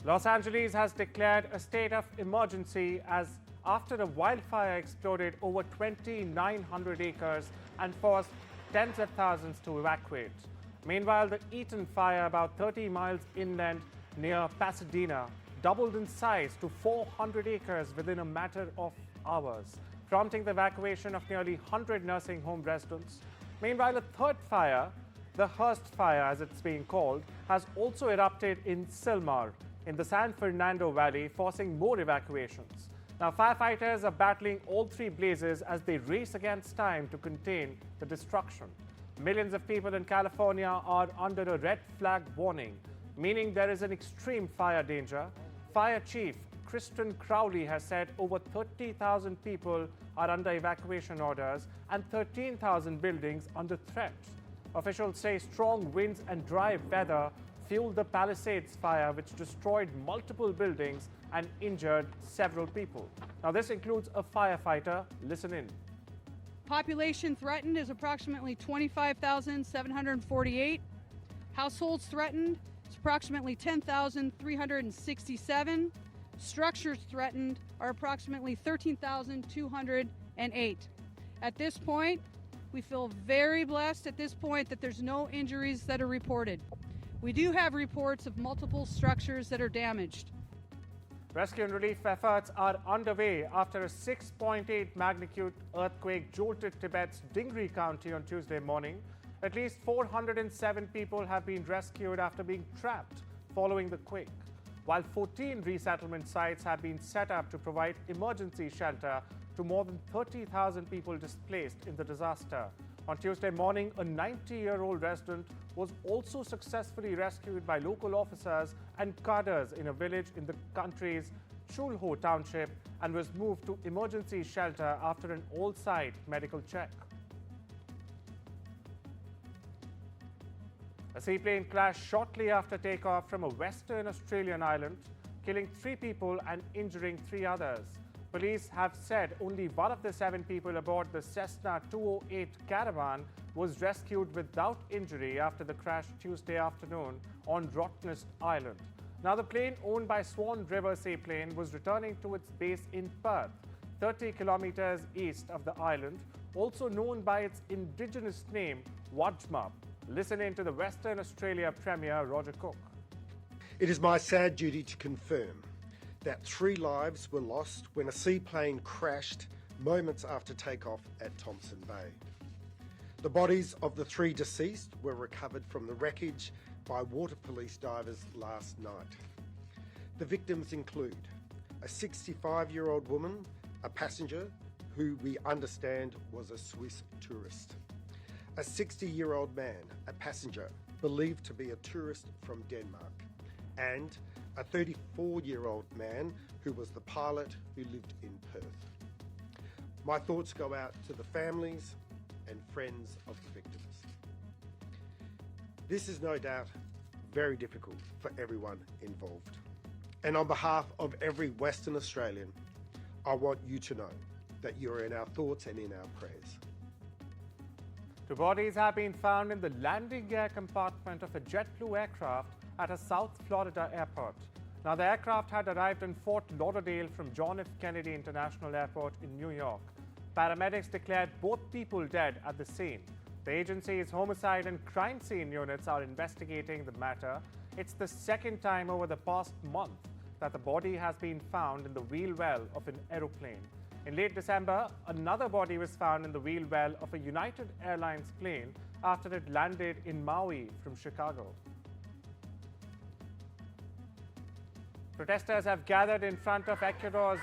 Los Angeles has declared a state of emergency after a wildfire exploded over 2,900 acres and forced tens of thousands to evacuate. Meanwhile, the Eaton Fire, about 30 miles inland near Pasadena, doubled in size to 400 acres within a matter of hours, prompting the evacuation of nearly 100 nursing home residents. Meanwhile, a third fire, the Hurst Fire as it's being called, has also erupted in Sylmar in the San Fernando Valley, forcing more evacuations. Now, firefighters are battling all three blazes as they race against time to contain the destruction. Millions of people in California are under a red flag warning, meaning there is an extreme fire danger. Fire Chief Kristen Crowley has said over 30,000 people are under evacuation orders and 13,000 buildings under threat. Officials say strong winds and dry weather fueled the Palisades fire, which destroyed multiple buildings and injured several people. Now, this includes a firefighter. Listen in. Population threatened is approximately 25,748. Households threatened is approximately 10,367. Structures threatened are approximately 13,208. At this point, we feel very blessed at this point that there's no injuries that are reported. We do have reports of multiple structures that are damaged. Rescue and relief efforts are underway after a 6.8 magnitude earthquake jolted Tibet's Tingri County on Tuesday morning. At least 407 people have been rescued after being trapped following the quake, while 14 resettlement sites have been set up to provide emergency shelter to more than 30,000 people displaced in the disaster. On Tuesday morning, a 90-year-old resident was also successfully rescued by local officers and cadres in a village in the country's Chulho township and was moved to emergency shelter after an all-site medical check. A seaplane crashed shortly after takeoff from a Western Australian island, killing 3 people and injuring 3 others. Police have said only one of the 7 people aboard the Cessna 208 Caravan was rescued without injury after the crash Tuesday afternoon on Rottnest Island. Now, the plane owned by Swan River Seaplane was returning to its base in Perth, 30 kilometers east of the island, also known by its indigenous name, Wajma. Listen in to the Western Australia Premier, Roger Cook. It is my sad duty to confirm that 3 lives were lost when a seaplane crashed moments after takeoff at Thompson Bay. The bodies of the 3 deceased were recovered from the wreckage by water police divers last night. The victims include a 65-year-old woman, a passenger who we understand was a Swiss tourist, a 60-year-old man, a passenger believed to be a tourist from Denmark, and a 34-year-old man who was the pilot who lived in Perth. My thoughts go out to the families and friends of the victims. This is no doubt very difficult for everyone involved. And on behalf of every Western Australian, I want you to know that you're in our thoughts and in our prayers. 2 bodies have been found in the landing gear compartment of a JetBlue aircraft at a South Florida airport. Now, the aircraft had arrived in Fort Lauderdale from John F. Kennedy International Airport in New York. Paramedics declared both people dead at the scene. The agency's homicide and crime scene units are investigating the matter. It's the second time over the past month that the body has been found in the wheel well of an aeroplane. In late December, another body was found in the wheel well of a United Airlines plane after it landed in Maui from Chicago. Protesters have gathered in front of Ecuador's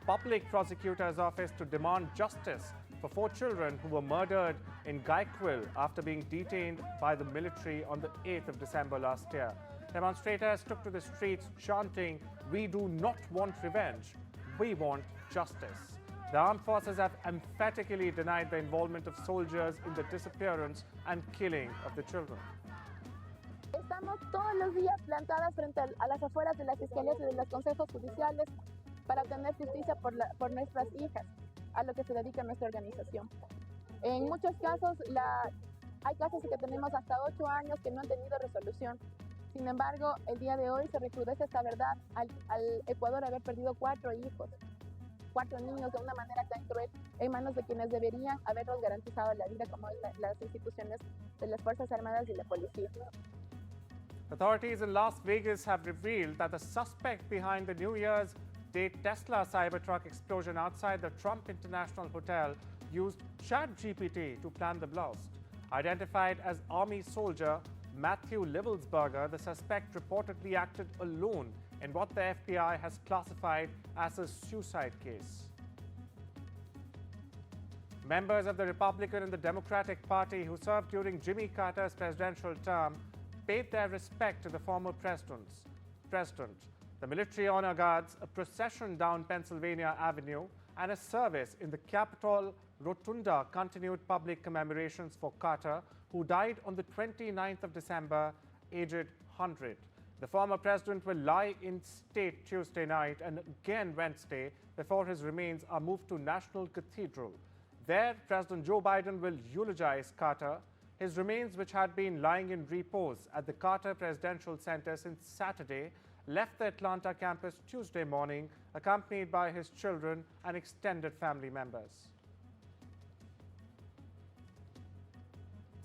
public prosecutor's office to demand justice for 4 children who were murdered in Guayaquil after being detained by the military on the 8th of December last year. Demonstrators took to the streets chanting, "We do not want revenge, we want justice." The armed forces have emphatically denied the involvement of soldiers in the disappearance and killing of the children. Estamos todos los días plantadas frente a las afueras de las fiscalías y de los consejos judiciales para obtener justicia por nuestras hijas, a lo que se dedica nuestra organización. En muchos casos, hay casos que tenemos hasta 8 años que no han tenido resolución. Sin embargo, el día de hoy se recrudece esta verdad al Ecuador haber perdido 4 hijos, 4 niños de una manera tan cruel en manos de quienes deberían haberlos garantizado la vida, como las instituciones de las Fuerzas Armadas y la policía. Authorities in Las Vegas have revealed that the suspect behind the New Year's Day Tesla Cybertruck explosion outside the Trump International Hotel used ChatGPT to plan the blast. Identified as Army soldier Matthew Livelsberger, the suspect reportedly acted alone in what the FBI has classified as a suicide case. Members of the Republican and the Democratic Party who served during Jimmy Carter's presidential term paid their respect to the former president. The military honor guards, a procession down Pennsylvania Avenue, and a service in the Capitol Rotunda continued public commemorations for Carter, who died on the 29th of December, aged 100. The former president will lie in state Tuesday night and again Wednesday before his remains are moved to National Cathedral. There, President Joe Biden will eulogize Carter. His remains, which had been lying in repose at the Carter Presidential Center since Saturday, left the Atlanta campus Tuesday morning, accompanied by his children and extended family members.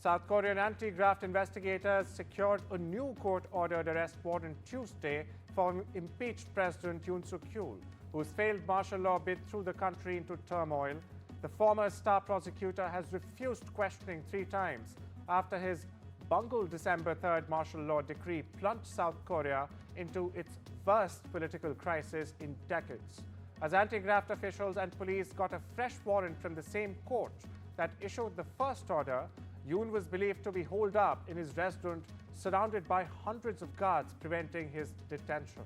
South Korean anti-graft investigators secured a new court-ordered arrest warrant Tuesday for impeached President Yoon Suk-yeol, whose failed martial law bid threw the country into turmoil. The former star prosecutor has refused questioning 3 times after his bungled December 3rd martial law decree plunged South Korea into its worst political crisis in decades. As anti-graft officials and police got a fresh warrant from the same court that issued the first order, Yoon was believed to be holed up in his restaurant, surrounded by hundreds of guards preventing his detention.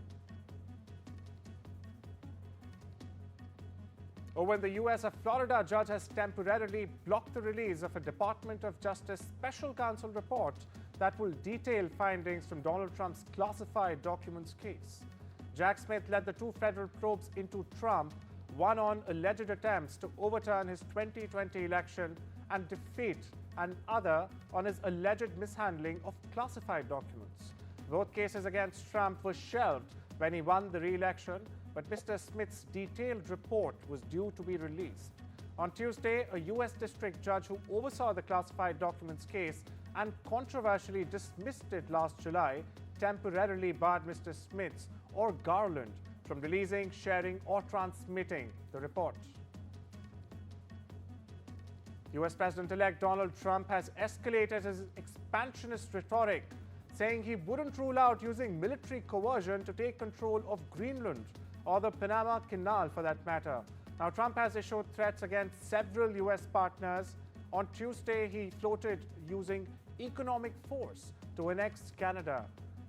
Over in the U.S., a Florida judge has temporarily blocked the release of a Department of Justice Special Counsel report that will detail findings from Donald Trump's classified documents case. Jack Smith led the 2 federal probes into Trump, one on alleged attempts to overturn his 2020 election and defeat, and other on his alleged mishandling of classified documents. Both cases against Trump were shelved when he won the re-election, but Mr. Smith's detailed report was due to be released. On Tuesday, a U.S. district judge who oversaw the classified documents case and controversially dismissed it last July temporarily barred Mr. Smith's or Garland from releasing, sharing, or transmitting the report. U.S. President-elect Donald Trump has escalated his expansionist rhetoric, saying he wouldn't rule out using military coercion to take control of Greenland or the Panama Canal for that matter. Now, Trump has issued threats against several U.S. partners. On Tuesday, he floated using economic force to annex Canada,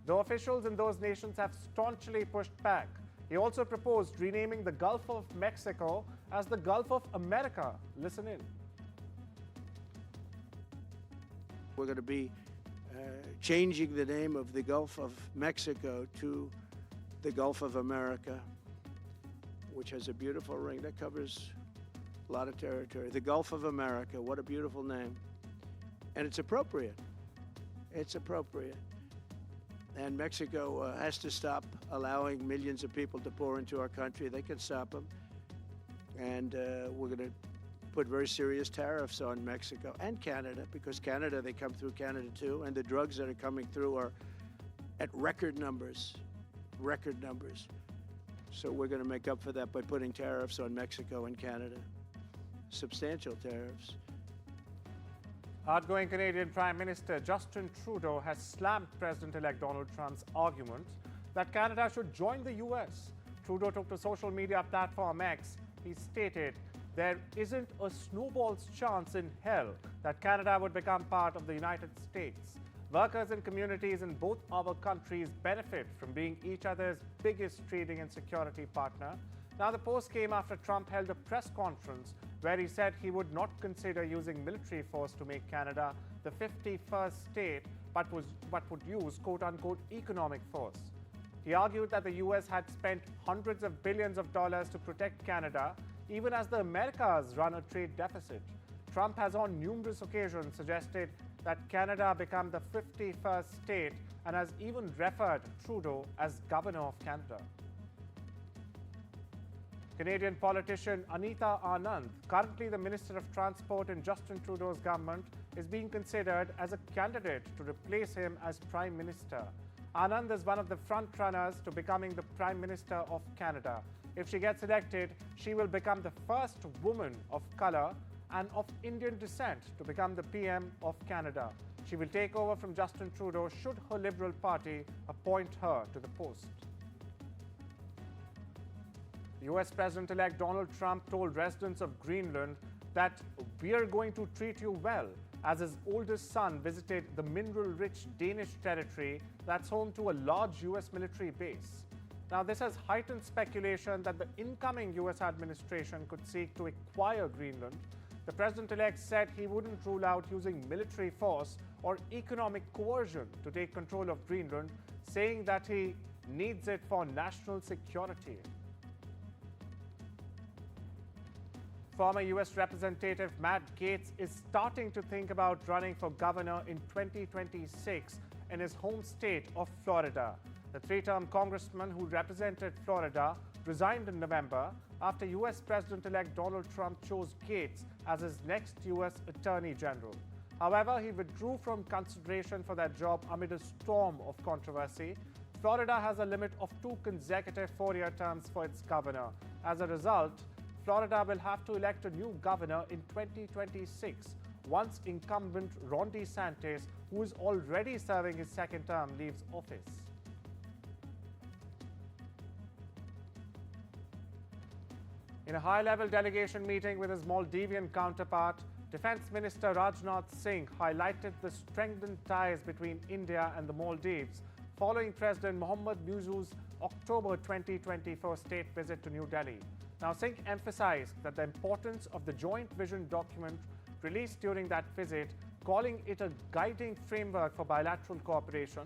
though officials in those nations have staunchly pushed back. He also proposed renaming the Gulf of Mexico as the Gulf of America. Listen in. We're going to be changing the name of the Gulf of Mexico to the Gulf of America, which has a beautiful ring that covers a lot of territory. The Gulf of America, what a beautiful name. And it's appropriate. It's appropriate. And Mexico has to stop allowing millions of people to pour into our country. They can stop them. And we're going to put very serious tariffs on Mexico and Canada, because Canada, they come through Canada too, and the drugs that are coming through are at record numbers. So we're going to make up for that by putting tariffs on Mexico and Canada, substantial tariffs. Outgoing Canadian Prime Minister Justin Trudeau has slammed President-elect Donald Trump's argument that Canada should join the U.S. Trudeau took to social media platform X. He stated, "There isn't a snowball's chance in hell that Canada would become part of the United States. Workers and communities in both our countries benefit from being each other's biggest trading and security partner." Now, the post came after Trump held a press conference where he said he would not consider using military force to make Canada the 51st state, but would use quote-unquote economic force. He argued that the U.S. had spent hundreds of billions of dollars to protect Canada, even as the Americas run a trade deficit. Trump has on numerous occasions suggested that Canada become the 51st state and has even referred Trudeau as Governor of Canada. Canadian politician Anita Anand, currently the Minister of Transport in Justin Trudeau's government, is being considered as a candidate to replace him as Prime Minister. Anand is one of the front-runners to becoming the Prime Minister of Canada. If she gets elected, she will become the first woman of colour and of Indian descent to become the PM of Canada. She will take over from Justin Trudeau should her Liberal Party appoint her to the post. US President-elect Donald Trump told residents of Greenland that we are going to treat you well, as his oldest son visited the mineral-rich Danish territory that's home to a large US military base. Now, this has heightened speculation that the incoming US administration could seek to acquire Greenland. The president-elect said he wouldn't rule out using military force or economic coercion to take control of Greenland, saying that he needs it for national security. Former US Representative Matt Gaetz is starting to think about running for governor in 2026 in his home state of Florida. The three-term congressman who represented Florida resigned in November after US President-elect Donald Trump chose Gaetz as his next US Attorney General. However, he withdrew from consideration for that job amid a storm of controversy. Florida has a limit of 2 consecutive 4-year terms for its governor. As a result, Florida will have to elect a new governor in 2026, once incumbent Ron DeSantis, who is already serving his second term, leaves office. In a high-level delegation meeting with his Maldivian counterpart, Defense Minister Rajnath Singh highlighted the strengthened ties between India and the Maldives following President Mohammad Muizzu's October 2024 state visit to New Delhi. Now, Singh emphasized that the importance of the joint vision document released during that visit, calling it a guiding framework for bilateral cooperation.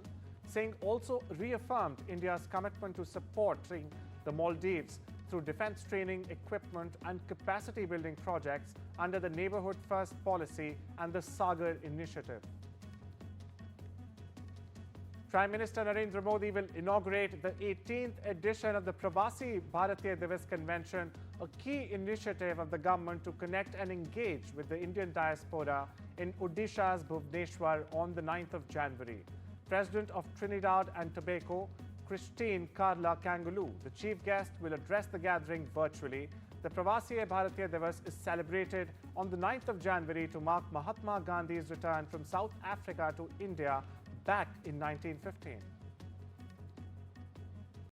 Singh also reaffirmed India's commitment to supporting the Maldives through defense training, equipment and capacity building projects under the Neighborhood First policy and the Sagar initiative. Prime Minister Narendra Modi will inaugurate the 18th edition of the Pravasi Bharatiya Divas Convention, a key initiative of the government to connect and engage with the Indian diaspora in Odisha's Bhubaneswar on the 9th of January. President of Trinidad and Tobago, Christine Carla Kangulu, the chief guest, will address the gathering virtually. The Pravasi Bharatiya Divas is celebrated on the 9th of January to mark Mahatma Gandhi's return from South Africa to India back in 1915.